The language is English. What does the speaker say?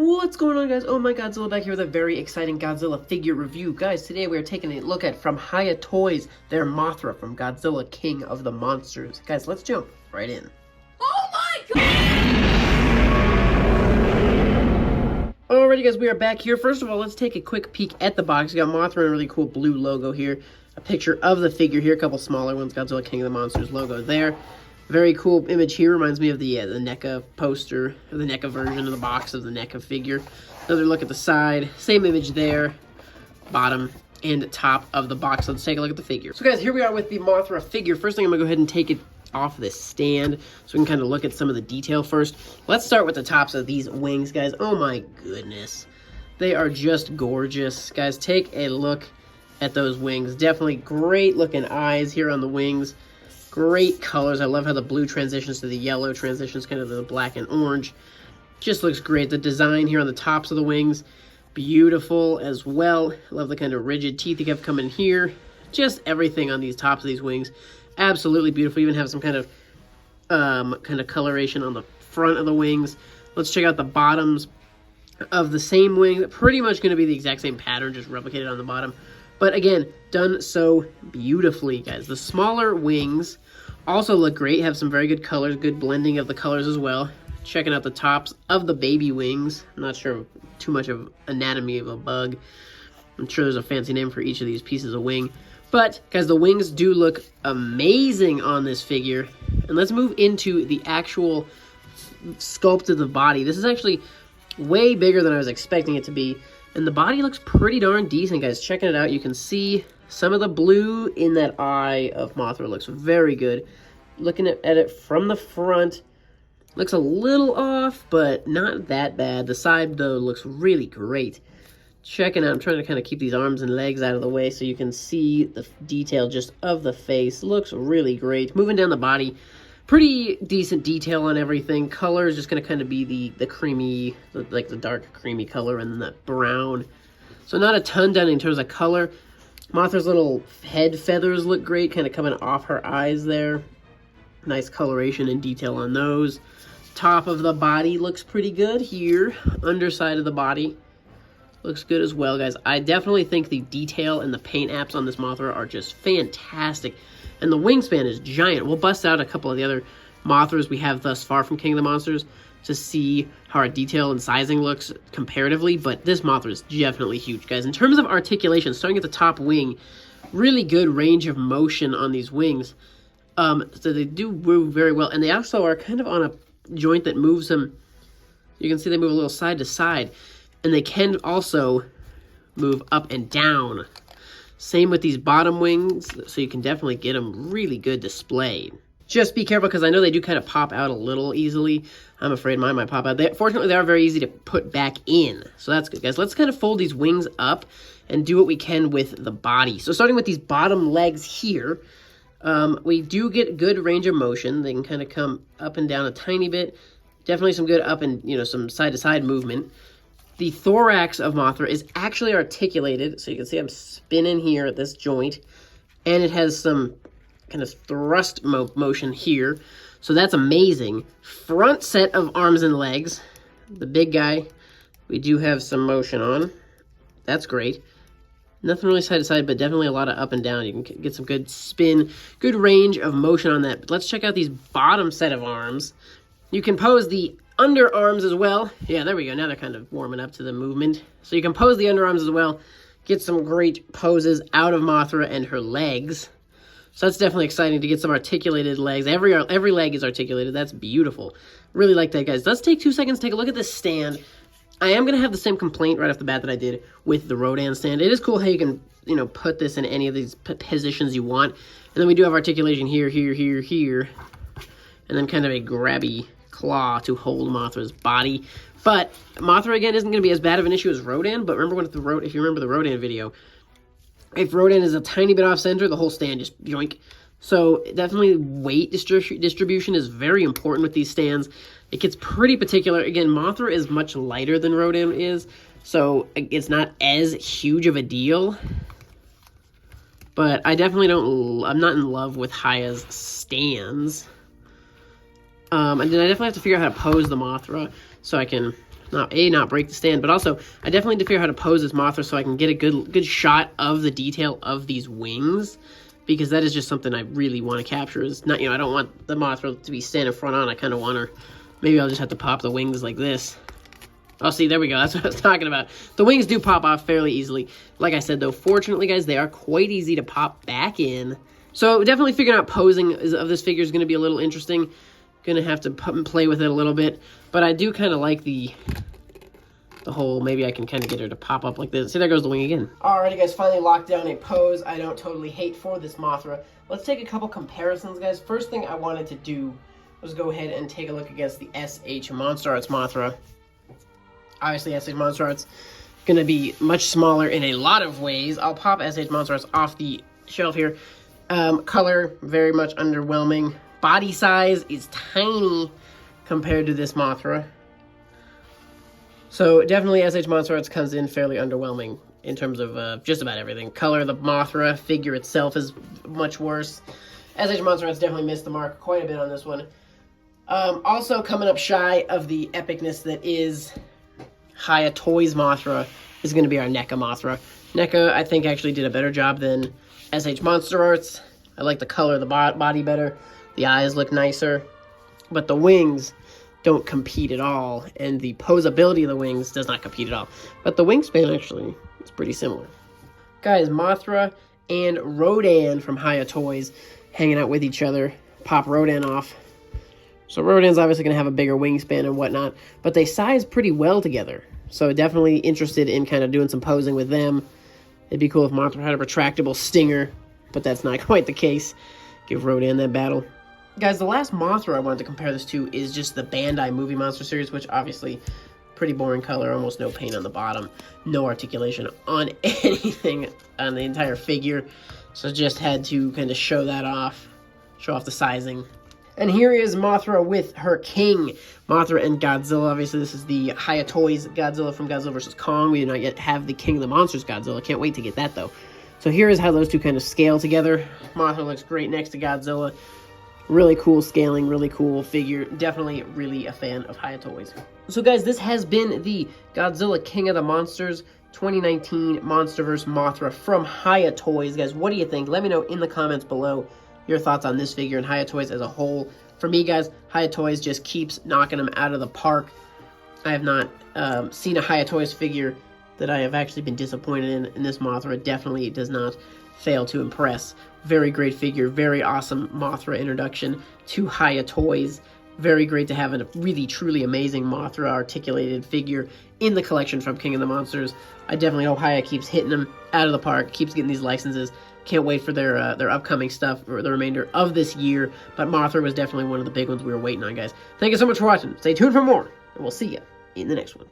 What's going on, guys? Oh my, Godzilla back here with a very exciting Godzilla figure review. Guys, today we are taking a look at from HIYA Toys, their Mothra from Godzilla King of the Monsters. Guys, let's jump right in. Oh my god! Alrighty guys, we are back here. First of all, let's take a quick peek at the box. We got Mothra and a really cool blue logo here. A picture of the figure here, a couple smaller ones, Godzilla King of the Monsters logo there. Very cool image here, reminds me of the NECA poster, or the NECA version of the box of the NECA figure. Another look at the side, same image there, bottom and top of the box. Let's take a look at the figure. So guys, here we are with the Mothra figure. First thing, I'm gonna go ahead and take it off this stand so we can kind of look at some of the detail first. Let's start with the tops of these wings, guys. Oh my goodness. They are just gorgeous. Guys, take a look at those wings. Definitely great looking eyes here on the wings. Great colors. I love how the blue transitions to the yellow, transitions kind of to the black and orange. Just looks great. The design here on the tops of the wings, beautiful as well. I love the kind of rigid teeth you have coming here. Just everything on these tops of these wings, absolutely beautiful. Even have some kind of coloration on the front of the wings. Let's check out the bottoms of the same wing. Pretty much going to be the exact same pattern, just replicated on the bottom. But again, done so beautifully, guys. The smaller wings also look great, have some very good colors, good blending of the colors as well. Checking out the tops of the baby wings. I'm not sure too much of anatomy of a bug. I'm sure there's a fancy name for each of these pieces of wing. But, guys, the wings do look amazing on this figure. And let's move into the actual sculpt of the body. This is actually way bigger than I was expecting it to be. And the body looks pretty darn decent, guys. Checking it out, you can see some of the blue in that eye of Mothra. Looks very good. Looking at it from the front, looks a little off, but not that bad. The side, though, looks really great. Checking out, I'm trying to kind of keep these arms and legs out of the way so you can see the detail just of the face. Looks really great. Moving down the body, pretty decent detail on everything. Color is just going to kind of be the creamy, like the dark creamy color and the brown. So not a ton done in terms of color. Mothra's little head feathers look great, kind of coming off her eyes there. Nice coloration and detail on those. Top of the body looks pretty good here. Underside of the body looks good as well, guys. I definitely think the detail and the paint apps on this Mothra are just fantastic. And the wingspan is giant. We'll bust out a couple of the other Mothras we have thus far from King of the Monsters to see how our detail and sizing looks comparatively, but this Mothra is definitely huge, guys. In terms of articulation, starting at the top wing, really good range of motion on these wings. So they do move very well, and they also are kind of on a joint that moves them. You can see they move a little side to side, and they can also move up and down. Same with these bottom wings, so you can definitely get them really good displayed. Just be careful, because I know they do kind of pop out a little easily. I'm afraid mine might pop out. Fortunately, they are very easy to put back in, so that's good, guys. Let's kind of fold these wings up and do what we can with the body. So starting with these bottom legs here, we do get good range of motion. They can kind of come up and down a tiny bit. Definitely some good up and, some side-to-side movement. The thorax of Mothra is actually articulated, so you can see I'm spinning here at this joint, and it has some kind of thrust motion here, so that's amazing. Front set of arms and legs, the big guy, we do have some motion on. That's great. Nothing really side to side, but definitely a lot of up and down. You can get some good spin, good range of motion on that. But let's check out these bottom set of arms. You can pose the underarms as well. Yeah, there we go. Now they're kind of warming up to the movement. So you can pose the underarms as well. Get some great poses out of Mothra and her legs. So that's definitely exciting to get some articulated legs. Every leg is articulated. That's beautiful. Really like that, guys. Let's take 2 seconds, take a look at this stand. I am going to have the same complaint right off the bat that I did with the Rodan stand. It is cool how you can, put this in any of these positions you want. And then we do have articulation here, here, here, here. And then kind of a grabby claw to hold Mothra's body. But Mothra, again, isn't going to be as bad of an issue as Rodan. But remember if you remember the Rodan video, if Rodan is a tiny bit off center, the whole stand just yoink. So definitely weight distribution is very important with these stands. It gets pretty particular. Again, Mothra is much lighter than Rodan is, so it's not as huge of a deal. But I definitely I'm not in love with HIYA's stands. And then I definitely have to figure out how to pose the Mothra so I can not break the stand, but also I definitely need to figure out how to pose this Mothra so I can get a good shot of the detail of these wings, because that is just something I really want to capture. Is not, I don't want the Mothra to be standing front on. I kind of want her. Maybe I'll just have to pop the wings like this. Oh, see, there we go. That's what I was talking about. The wings do pop off fairly easily. Like I said, though, fortunately, guys, they are quite easy to pop back in. So definitely figuring out posing of this figure is going to be a little interesting. Going to have to play with it a little bit. But I do kind of like the whole, maybe I can kind of get her to pop up like this. See, there goes the wing again. Alrighty, guys, finally locked down a pose I don't totally hate for this Mothra. Let's take a couple comparisons, guys. First thing I wanted to do was go ahead and take a look against the SH Monster Arts Mothra. Obviously, SH Monster Arts going to be much smaller in a lot of ways. I'll pop SH Monster Arts off the shelf here. Color, very much underwhelming. Body size is tiny compared to this Mothra. So definitely SH Monster Arts comes in fairly underwhelming in terms of just about everything. Color, the Mothra figure itself is much worse. SH Monster Arts definitely missed the mark quite a bit on this one. Also coming up shy of the epicness that is HIYA Toys Mothra is going to be our NECA Mothra. NECA, I think, actually did a better job than SH Monster Arts. I like the color of the body better. The eyes look nicer. But the wings don't compete at all. And the posability of the wings does not compete at all. But the wingspan, actually, is pretty similar. Guys, Mothra and Rodan from HIYA Toys hanging out with each other. Pop Rodan off. So Rodan's obviously going to have a bigger wingspan and whatnot, but they size pretty well together. So definitely interested in kind of doing some posing with them. It'd be cool if Mothra had a retractable stinger, but that's not quite the case. Give Rodan that battle. Guys, the last Mothra I wanted to compare this to is just the Bandai Movie Monster series, which obviously pretty boring color, almost no paint on the bottom, no articulation on anything on the entire figure. So just had to kind of show that off, show off the sizing. And here is Mothra with her king, Mothra and Godzilla. Obviously, this is the HIYA Toys Godzilla from Godzilla vs. Kong. We do not yet have the King of the Monsters Godzilla. Can't wait to get that, though. So here is how those two kind of scale together. Mothra looks great next to Godzilla. Really cool scaling, really cool figure. Definitely really a fan of HIYA Toys. So, guys, this has been the Godzilla King of the Monsters 2019 MonsterVerse Mothra from HIYA Toys. Guys, what do you think? Let me know in the comments below your thoughts on this figure and HIYA Toys as a whole. For me, guys, HIYA Toys just keeps knocking them out of the park. I have not seen a HIYA Toys figure that I have actually been disappointed in, and this Mothra definitely does not fail to impress. Very great figure, very awesome Mothra introduction to HIYA Toys. Very great to have a really, truly amazing Mothra articulated figure in the collection from King of the Monsters. I definitely hope HIYA keeps hitting them out of the park, keeps getting these licenses. Can't wait for their upcoming stuff for the remainder of this year. But Mothra was definitely one of the big ones we were waiting on, guys. Thank you so much for watching. Stay tuned for more, and we'll see you in the next one.